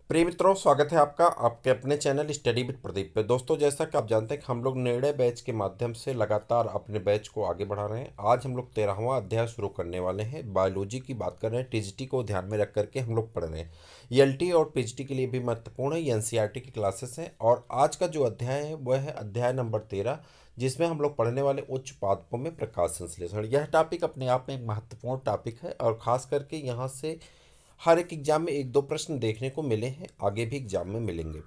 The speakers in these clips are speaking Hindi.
प्रिय मित्रों, स्वागत है आपका आपके अपने चैनल स्टडी विद प्रदीप पे। दोस्तों, जैसा कि आप जानते हैं कि हम लोग निर्णय बैच के माध्यम से लगातार अपने बैच को आगे बढ़ा रहे हैं। आज हम लोग 13वां अध्याय शुरू करने वाले हैं। बायोलॉजी की बात कर रहे हैं। टीजीटी को ध्यान में रख करके हम लोग पढ़ रहे हैं। ईएलटी और पीजीटी के लिए भी महत्वपूर्ण है। ये एनसीईआरटी की क्लासेस हैं और आज का जो अध्याय है वह है अध्याय नंबर 13, जिसमें हम लोग पढ़ने वाले उच्च पादपों में प्रकाश संश्लेषण। यह टॉपिक अपने आप में एक महत्वपूर्ण टॉपिक है और ख़ास करके यहाँ से हर एक एग्जाम में एक दो प्रश्न देखने को मिले हैं, आगे भी एग्जाम में मिलेंगे।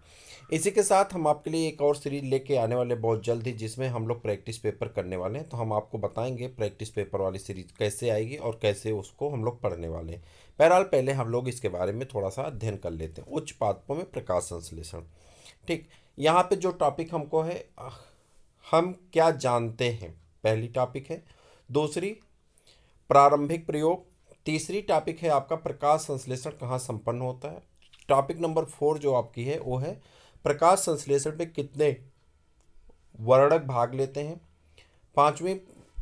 इसी के साथ हम आपके लिए एक और सीरीज लेके आने वाले बहुत जल्द ही, जिसमें हम लोग प्रैक्टिस पेपर करने वाले हैं। तो हम आपको बताएंगे प्रैक्टिस पेपर वाली सीरीज कैसे आएगी और कैसे उसको हम लोग पढ़ने वाले हैं। बहरहाल पहले हम लोग इसके बारे में थोड़ा सा अध्ययन कर लेते हैं। उच्च पादपों में प्रकाश संश्लेषण। ठीक, यहाँ पे जो टॉपिक हमको है, हम क्या जानते हैं, पहली टॉपिक है। दूसरी, प्रारंभिक प्रयोग। तीसरी टॉपिक है आपका प्रकाश संश्लेषण कहाँ संपन्न होता है। टॉपिक नंबर 4 जो आपकी है वो है प्रकाश संश्लेषण में कितने वर्णक भाग लेते हैं। पांचवी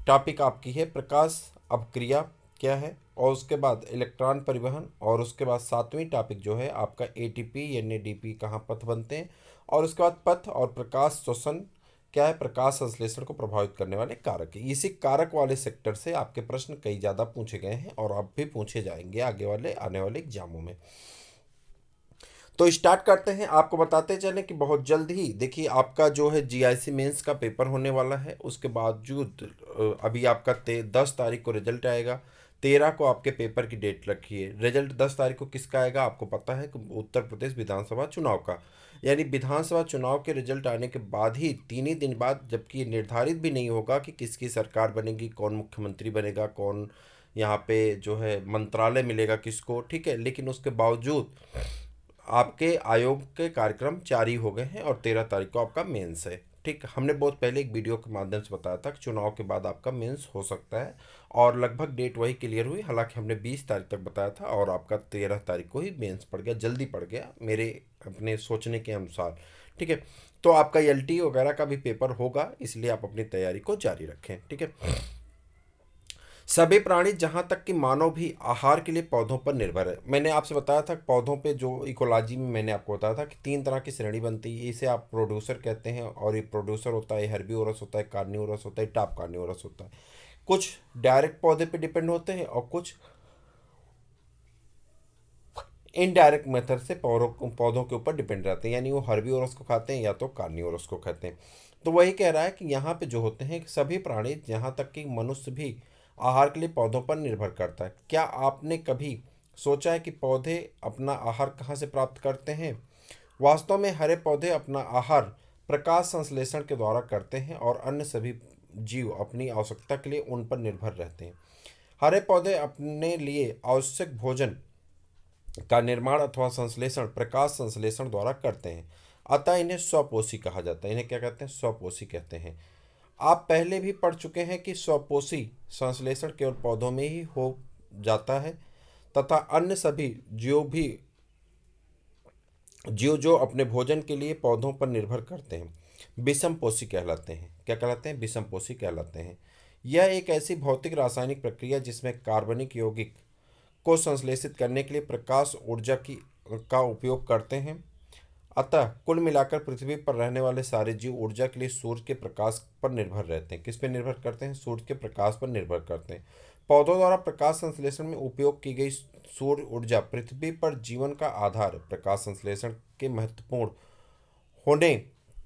टॉपिक आपकी है प्रकाश अपक्रिया क्या है, और उसके बाद इलेक्ट्रॉन परिवहन, और उसके बाद सातवीं टॉपिक जो है आपका एटीपी एनएडीपी कहाँ पथ बनते हैं, और उसके बाद पथ और प्रकाश श्वसन क्या है, प्रकाश संश्लेषण को प्रभावित करने वाले कारक है। इसी कारक वाले सेक्टर से आपके प्रश्न कई ज़्यादा पूछे गए हैं और अब भी पूछे जाएंगे आगे वाले आने वाले एग्जामों में। तो स्टार्ट करते हैं। आपको बताते चलें कि बहुत जल्द ही देखिए आपका जो है जीआईसी मेंस का पेपर होने वाला है। उसके बावजूद अभी आपका 10 तारीख को रिजल्ट आएगा। 13 को आपके पेपर की डेट रखी है। रिजल्ट 10 तारीख को किसका आएगा आपको पता है कि उत्तर प्रदेश विधानसभा चुनाव का। यानी विधानसभा चुनाव के रिजल्ट आने के बाद ही 3 ही दिन बाद, जबकि ये निर्धारित भी नहीं होगा कि किसकी सरकार बनेगी, कौन मुख्यमंत्री बनेगा, कौन यहाँ पे जो है मंत्रालय मिलेगा किसको, ठीक है। लेकिन उसके बावजूद आपके आयोग के कार्यक्रम जारी हो गए हैं और 13 तारीख को आपका मेंस है। ठीक, हमने बहुत पहले एक वीडियो के माध्यम से बताया था कि चुनाव के बाद आपका मेंस हो सकता है और लगभग डेट वही क्लियर हुई। हालांकि हमने 20 तारीख तक बताया था और आपका 13 तारीख को ही मेंस पड़ गया, जल्दी पड़ गया मेरे अपने सोचने के अनुसार। ठीक है, तो आपका एलटी वगैरह का भी पेपर होगा, इसलिए आप अपनी तैयारी को जारी रखें। ठीक है, सभी प्राणी जहाँ तक कि मानव भी आहार के लिए पौधों पर निर्भर है। मैंने आपसे बताया था पौधों पे जो इकोलॉजी में मैंने आपको बताया था कि 3 तरह की श्रेणी बनती है। इसे आप प्रोड्यूसर कहते हैं, और ये प्रोड्यूसर होता है, हर्बीवोरस होता है, कार्निवोरस होता है, टॉप कार्निवोरस होता है। कुछ डायरेक्ट पौधे पे डिपेंड होते हैं और कुछ इनडायरेक्ट मेथड से पौधों के ऊपर डिपेंड रहते हैं, यानी वो हर्बीवोरस को खाते हैं या तो कार्निवोरस को खाते हैं। तो वही कह रहा है कि यहाँ पे जो होते हैं सभी प्राणी, जहाँ तक कि मनुष्य भी आहार के लिए पौधों पर निर्भर करता है। क्या आपने कभी सोचा है कि पौधे अपना आहार कहाँ से प्राप्त करते हैं? वास्तव में हरे पौधे अपना आहार प्रकाश संश्लेषण के द्वारा करते हैं और अन्य सभी जीव अपनी आवश्यकता के लिए उन पर निर्भर रहते हैं। हरे पौधे अपने लिए आवश्यक भोजन का निर्माण अथवा संश्लेषण प्रकाश संश्लेषण द्वारा करते हैं, अतः इन्हें स्वपोषी कहा जाता है। इन्हें क्या कहते हैं? स्वपोषी कहते हैं। आप पहले भी पढ़ चुके हैं कि स्वपोषी संश्लेषण केवल पौधों में ही हो जाता है तथा अन्य सभी जीव जो अपने भोजन के लिए पौधों पर निर्भर करते हैं विषमपोषी कहलाते हैं। क्या कहलाते हैं? विषमपोषी कहलाते हैं। यह एक ऐसी भौतिक रासायनिक प्रक्रिया जिसमें कार्बनिक यौगिक को संश्लेषित करने के लिए प्रकाश ऊर्जा का उपयोग करते हैं। अतः कुल मिलाकर पृथ्वी पर रहने वाले सारे जीव ऊर्जा के लिए सूर्य के प्रकाश पर निर्भर रहते हैं। किस पर निर्भर करते हैं? सूर्य के प्रकाश पर निर्भर करते हैं। पौधों द्वारा प्रकाश संश्लेषण में उपयोग की गई सूर्य ऊर्जा पृथ्वी पर जीवन का आधार। प्रकाश संश्लेषण के महत्वपूर्ण होने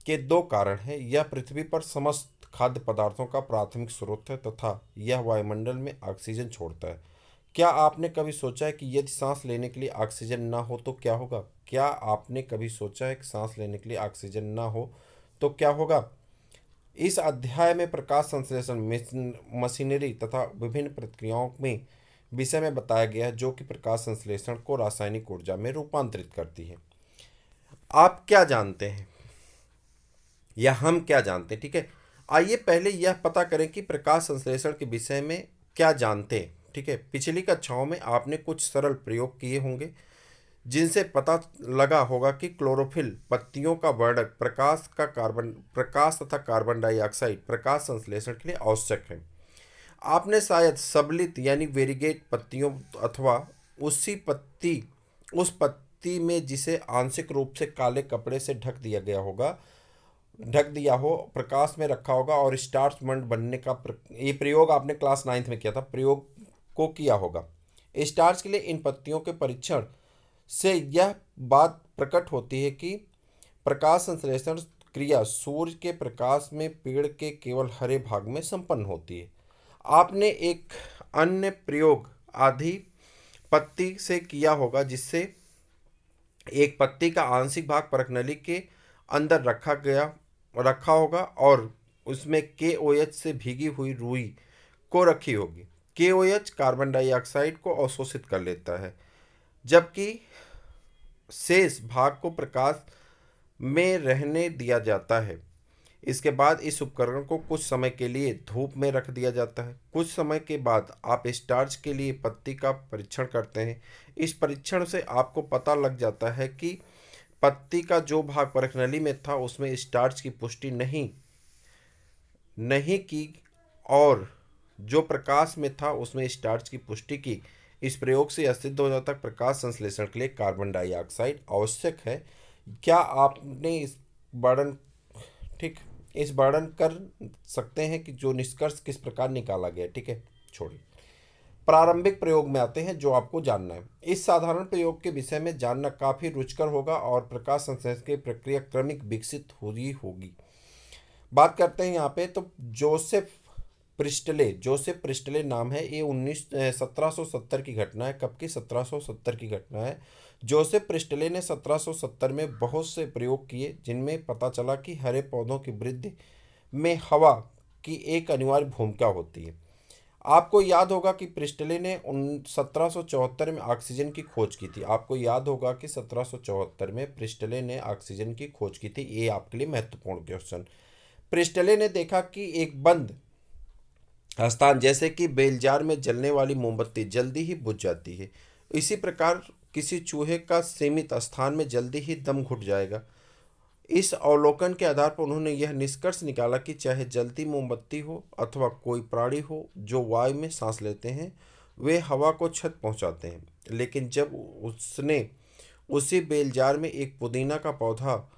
के दो कारण हैं। यह पृथ्वी पर समस्त खाद्य पदार्थों का प्राथमिक स्रोत है तथा यह वायुमंडल में ऑक्सीजन छोड़ता है। क्या आपने कभी सोचा है कि यदि सांस लेने के लिए ऑक्सीजन ना हो तो क्या होगा? क्या आपने कभी सोचा है कि सांस लेने के लिए ऑक्सीजन ना हो तो क्या होगा? इस अध्याय में प्रकाश संश्लेषण मशीनरी तथा विभिन्न प्रक्रियाओं में विषय में बताया गया है जो कि प्रकाश संश्लेषण को रासायनिक ऊर्जा में रूपांतरित करती है। आप क्या जानते हैं या हम क्या जानते हैं? ठीक है, आइए पहले यह पता करें कि प्रकाश संश्लेषण के विषय में क्या जानते हैं। ठीक है, पिछली कक्षाओं में आपने कुछ सरल प्रयोग किए होंगे जिनसे पता लगा होगा कि क्लोरोफिल पत्तियों का वर्णक प्रकाश तथा कार्बन डाइऑक्साइड प्रकाश संश्लेषण के लिए आवश्यक है। आपने शायद सबलित यानी वेरीगेट पत्तियों अथवा उस पत्ती में जिसे आंशिक रूप से काले कपड़े से ढक दिया हो, प्रकाश में रखा होगा और स्टार्च मंड बनने का ये प्रयोग आपने क्लास 9th में किया था, प्रयोग को किया होगा। स्टार्च के लिए इन पत्तियों के परीक्षण से यह बात प्रकट होती है कि प्रकाश संश्लेषण क्रिया सूर्य के प्रकाश में पेड़ के केवल हरे भाग में संपन्न होती है। आपने एक अन्य प्रयोग आधी पत्ती से किया होगा, जिससे एक पत्ती का आंशिक भाग परखनली के अंदर रखा होगा और उसमें KOH से भीगी हुई रुई को रखी होगी। KOH कार्बन डाइऑक्साइड को अवशोषित कर लेता है, जबकि शेष भाग को प्रकाश में रहने दिया जाता है। इसके बाद इस उपकरण को कुछ समय के लिए धूप में रख दिया जाता है। कुछ समय के बाद आप स्टार्च के लिए पत्ती का परीक्षण करते हैं। इस परीक्षण से आपको पता लग जाता है कि पत्ती का जो भाग परखनली में था उसमें स्टार्च की पुष्टि नहीं की और जो प्रकाश में था उसमें स्टार्च की पुष्टि की। इस प्रयोग से यह सिद्ध हो जाता है प्रकाश संश्लेषण के लिए कार्बन डाइऑक्साइड आवश्यक है। क्या आपने इस वर्णन कर सकते हैं कि जो निष्कर्ष किस प्रकार निकाला गया? ठीक है, छोड़िए, प्रारंभिक प्रयोग में आते हैं जो आपको जानना है। इस साधारण प्रयोग के विषय में जानना काफी रुचिकर होगा और प्रकाश संश्लेषण की प्रक्रिया क्रमिक विकसित हुई होगी। बात करते हैं यहाँ पे, तो जोसेफ प्रिस्टले नाम है। ये 1770 की घटना है। कब की? 1770 की घटना है। जोसेफ प्रिस्टले ने 1770 में बहुत से प्रयोग किए, जिनमें पता चला कि हरे पौधों की वृद्धि में हवा की एक अनिवार्य भूमिका होती है। आपको याद होगा कि प्रिस्टले ने 1774 में ऑक्सीजन की खोज की थी। आपको याद होगा कि 1774 में प्रिस्टले ने ऑक्सीजन की खोज की थी। ये आपके लिए महत्वपूर्ण क्वेश्चन। प्रिस्टले ने देखा कि एक बंद स्थान जैसे कि बेलजार में जलने वाली मोमबत्ती जल्दी ही बुझ जाती है, इसी प्रकार किसी चूहे का सीमित स्थान में जल्दी ही दम घुट जाएगा। इस अवलोकन के आधार पर उन्होंने यह निष्कर्ष निकाला कि चाहे जलती मोमबत्ती हो अथवा कोई प्राणी हो जो वायु में सांस लेते हैं, वे हवा को क्षत पहुंचाते हैं। लेकिन जब उसने उसी बेलजार में एक पुदीना का पौधा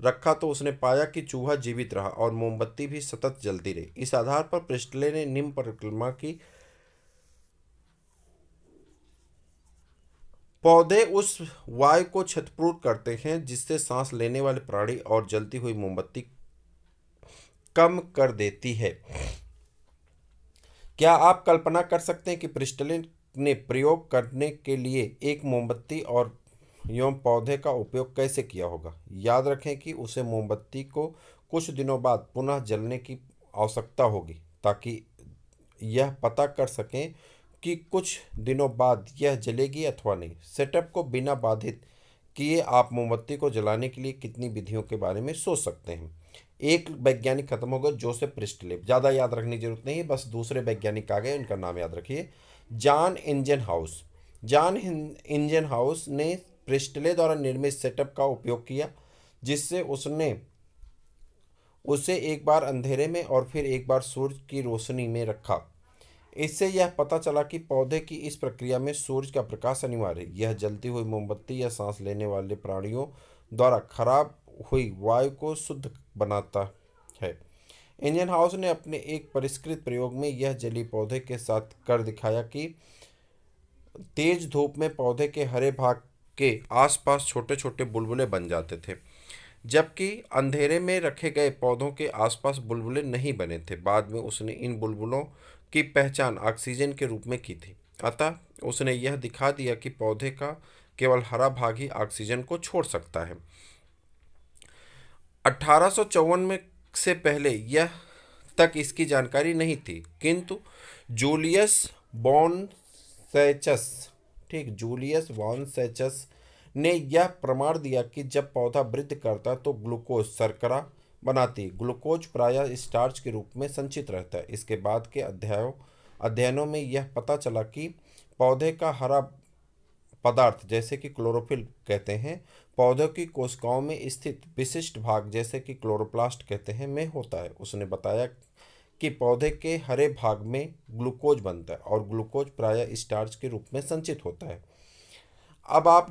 रखा तो उसने पाया कि चूहा जीवित रहा और मोमबत्ती भी सतत जलती रही। इस आधार पर प्रिस्टले ने निम्न परिकल्पना की, पौधे उस वायु को क्षतपूर्त करते हैं जिससे सांस लेने वाले प्राणी और जलती हुई मोमबत्ती कम कर देती है। क्या आप कल्पना कर सकते हैं कि प्रिस्टले ने प्रयोग करने के लिए एक मोमबत्ती और एवं पौधे का उपयोग कैसे किया होगा? याद रखें कि उसे मोमबत्ती को कुछ दिनों बाद पुनः जलने की आवश्यकता होगी ताकि यह पता कर सकें कि कुछ दिनों बाद यह जलेगी अथवा नहीं। सेटअप को बिना बाधित किए आप मोमबत्ती को जलाने के लिए कितनी विधियों के बारे में सोच सकते हैं? एक वैज्ञानिक खत्म हो गया, जोसेफ प्रिस्टले। ज़्यादा याद रखने की जरूरत नहीं है, बस दूसरे वैज्ञानिक आ गए, उनका नाम याद रखिए। जॉन इंजनहाउस ने प्रिस्टले द्वारा निर्मित सेटअप का उपयोग किया, जिससे उसने उसे एक बार अंधेरे में और फिर एक बार सूर्य की रोशनी में रखा। इससे यह पता चला कि पौधे की इस प्रक्रिया में सूर्य का प्रकाश अनिवार्य है। यह जलती हुई मोमबत्ती या सांस लेने वाले प्राणियों द्वारा खराब हुई वायु को शुद्ध बनाता है। इंजनहाउस ने अपने एक परिष्कृत प्रयोग में यह जली पौधे के साथ कर दिखाया कि तेज धूप में पौधे के हरे भाग के आसपास छोटे छोटे बुलबुले बन जाते थे, जबकि अंधेरे में रखे गए पौधों के आसपास बुलबुले नहीं बने थे। बाद में उसने इन बुलबुलों की पहचान ऑक्सीजन के रूप में की थी। अतः उसने यह दिखा दिया कि पौधे का केवल हरा भाग ही ऑक्सीजन को छोड़ सकता है। 1854 में से पहले यह तक इसकी जानकारी नहीं थी, किंतु जूलियस वॉन सैचस ने यह प्रमाण दिया कि जब पौधा वृद्धि करता तो ग्लूकोज शर्करा बनाती। ग्लूकोज प्रायः स्टार्च के रूप में संचित रहता है। इसके बाद के अध्ययनों में यह पता चला कि पौधे का हरा पदार्थ, जैसे कि क्लोरोफिल कहते हैं, पौधों की कोशिकाओं में स्थित विशिष्ट भाग, जैसे कि क्लोरोप्लास्ट कहते हैं, में होता है। उसने बताया कि पौधे के हरे भाग में ग्लूकोज बनता है और ग्लूकोज प्रायः स्टार्च के रूप में संचित होता है। अब आप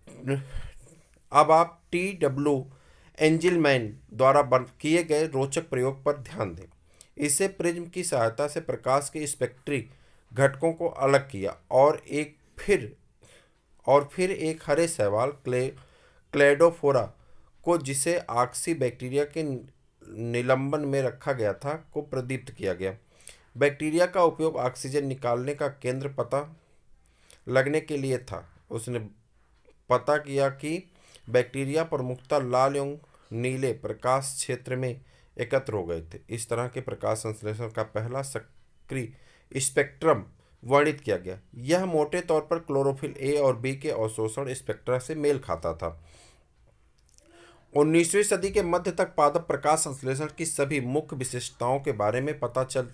अब आप T.W. एंजिलमैन द्वारा किए गए रोचक प्रयोग पर ध्यान दें। इससे प्रिज्म की सहायता से प्रकाश के स्पेक्ट्री घटकों को अलग किया और फिर एक हरे शैवाल क्लेडोफोरा को, जिसे ऑक्सी बैक्टीरिया के निलंबन में रखा गया था, को प्रदीप्त किया गया। बैक्टीरिया का उपयोग ऑक्सीजन निकालने का केंद्र पता लगने के लिए था। उसने पता किया कि बैक्टीरिया प्रमुखतः लाल एवं नीले प्रकाश क्षेत्र में एकत्र हो गए थे। इस तरह के प्रकाश संश्लेषण का पहला सक्रिय स्पेक्ट्रम वर्णित किया गया। यह मोटे तौर पर क्लोरोफिल ए और बी के अवशोषण स्पेक्ट्रा से मेल खाता था। 19वीं सदी के मध्य तक पादप प्रकाश संश्लेषण की सभी मुख्य विशेषताओं के बारे में पता चल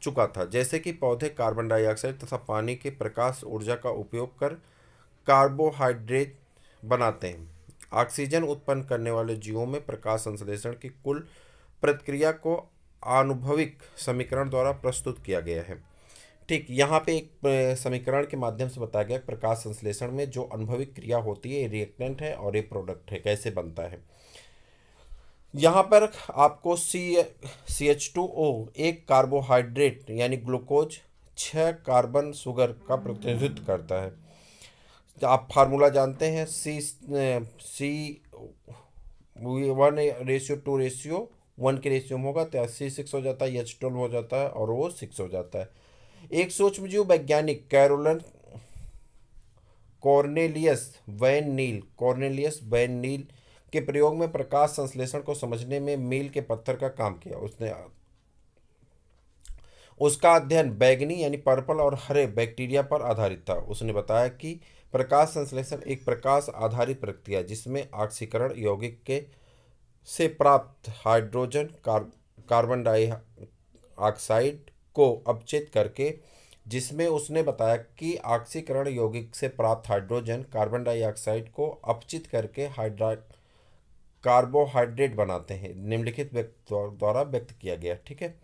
चुका था, जैसे कि पौधे कार्बन डाइऑक्साइड तथा पानी के प्रकाश ऊर्जा का उपयोग कर कार्बोहाइड्रेट बनाते हैं। ऑक्सीजन उत्पन्न करने वाले जीवों में प्रकाश संश्लेषण की कुल प्रक्रिया को आनुभविक समीकरण द्वारा प्रस्तुत किया गया है। ठीक, यहाँ पे एक समीकरण के माध्यम से बताया गया प्रकाश संश्लेषण में जो अनुभविक क्रिया होती है, रिएक्टेंट है और ये प्रोडक्ट है, कैसे बनता है। यहाँ पर आपको CH2O एक कार्बोहाइड्रेट यानी ग्लूकोज 6 कार्बन शुगर का प्रतिनिधित्व करता है। आप फार्मूला जानते हैं, C 1:2:1 के रेशियो में होगा तो C6 हो जाता है, H12 हो जाता है और वो 6 हो जाता है। एक सूक्ष्मजीव वैज्ञानिक कॉर्नेलियस वैन नील के प्रयोग में प्रकाश संश्लेषण को समझने में मील के पत्थर का काम किया। उसका अध्ययन बैंगनी यानी पर्पल और हरे बैक्टीरिया पर आधारित था। उसने बताया कि प्रकाश संश्लेषण एक प्रकाश आधारित प्रक्रिया जिसमें ऑक्सीकरण यौगिक के से प्राप्त हाइड्रोजन कार्बन डाइऑक्साइड को अपचित करके, जिसमें उसने बताया कि ऑक्सीकरण यौगिक से प्राप्त हाइड्रोजन कार्बन डाइऑक्साइड को अपचित करके कार्बोहाइड्रेट बनाते हैं, निम्नलिखित द्वारा व्यक्त किया गया। ठीक है,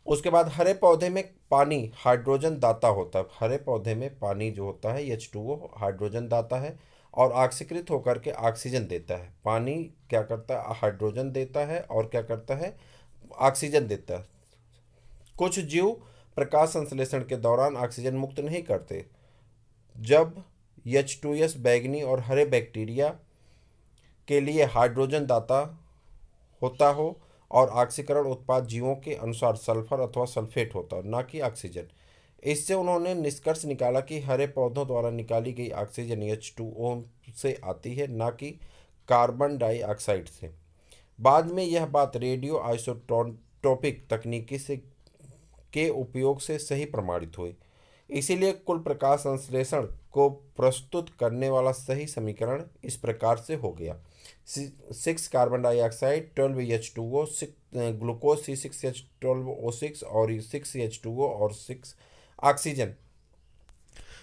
उसके बाद हरे पौधे में पानी हाइड्रोजन दाता होता है। हरे पौधे में पानी जो होता है H2O हाइड्रोजन दाता है और ऑक्सीकृत होकर के ऑक्सीजन देता है। पानी क्या करता है, हाइड्रोजन देता है और क्या करता है, ऑक्सीजन देता है। कुछ जीव प्रकाश संश्लेषण के दौरान ऑक्सीजन मुक्त नहीं करते। जब H2S बैंगनी और हरे बैक्टीरिया के लिए हाइड्रोजन दाता होता हो और ऑक्सीकरण उत्पाद जीवों के अनुसार सल्फर अथवा सल्फेट होता है, ना कि ऑक्सीजन। इससे उन्होंने निष्कर्ष निकाला कि हरे पौधों द्वारा निकाली गई ऑक्सीजन H2O से आती है, ना कि कार्बन डाइऑक्साइड से। बाद में यह बात रेडियो आइसोटोपिक तकनीकी के उपयोग से सही प्रमाणित हुई। इसीलिए कुल प्रकाश संश्लेषण को प्रस्तुत करने वाला सही समीकरण इस प्रकार से हो गया: 6 carbon dioxide, 12 H2O, glucose C6H12O6 और 6 H2O और 6 ऑक्सीजन।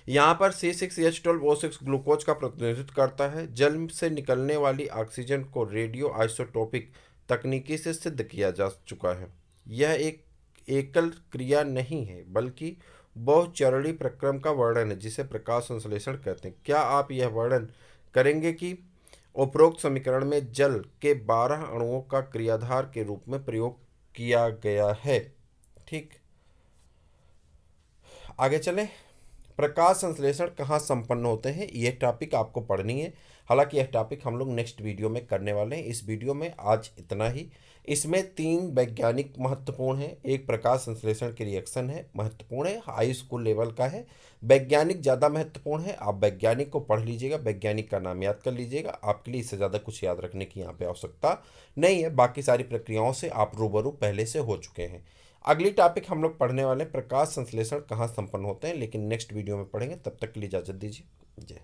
यहाँ पर C6H12O6 ग्लूकोज का प्रतिनिधित्व करता है। जल से निकलने वाली ऑक्सीजन को रेडियो आइसोटोपिक तकनीकी से सिद्ध किया जा चुका है। यह एक एकल क्रिया नहीं है बल्कि बहुचरणीय प्रक्रम का वर्णन है, जिसे प्रकाश संश्लेषण कहते हैं। क्या आप यह वर्णन करेंगे कि उपरोक्त समीकरण में जल के 12 अणुओं का क्रियाधार के रूप में प्रयोग किया गया है? ठीक, आगे चलें। प्रकाश संश्लेषण कहाँ संपन्न होते हैं, यह टॉपिक आपको पढ़नी है। हालांकि यह टॉपिक हम लोग नेक्स्ट वीडियो में करने वाले हैं। इस वीडियो में आज इतना ही। इसमें 3 वैज्ञानिक महत्वपूर्ण हैं। एक प्रकाश संश्लेषण की रिएक्शन है, महत्वपूर्ण है, हाई स्कूल लेवल का है। वैज्ञानिक ज़्यादा महत्वपूर्ण है। आप वैज्ञानिक को पढ़ लीजिएगा, वैज्ञानिक का नाम याद कर लीजिएगा। आपके लिए इससे ज़्यादा कुछ याद रखने की यहाँ पे आवश्यकता नहीं है। बाकी सारी प्रक्रियाओं से आप रूबरू पहले से हो चुके हैं। अगली टॉपिक हम लोग पढ़ने वाले हैं प्रकाश संश्लेषण कहाँ संपन्न होते हैं, लेकिन नेक्स्ट वीडियो में पढ़ेंगे। तब तक के लिए इजाज़त दीजिए। जय।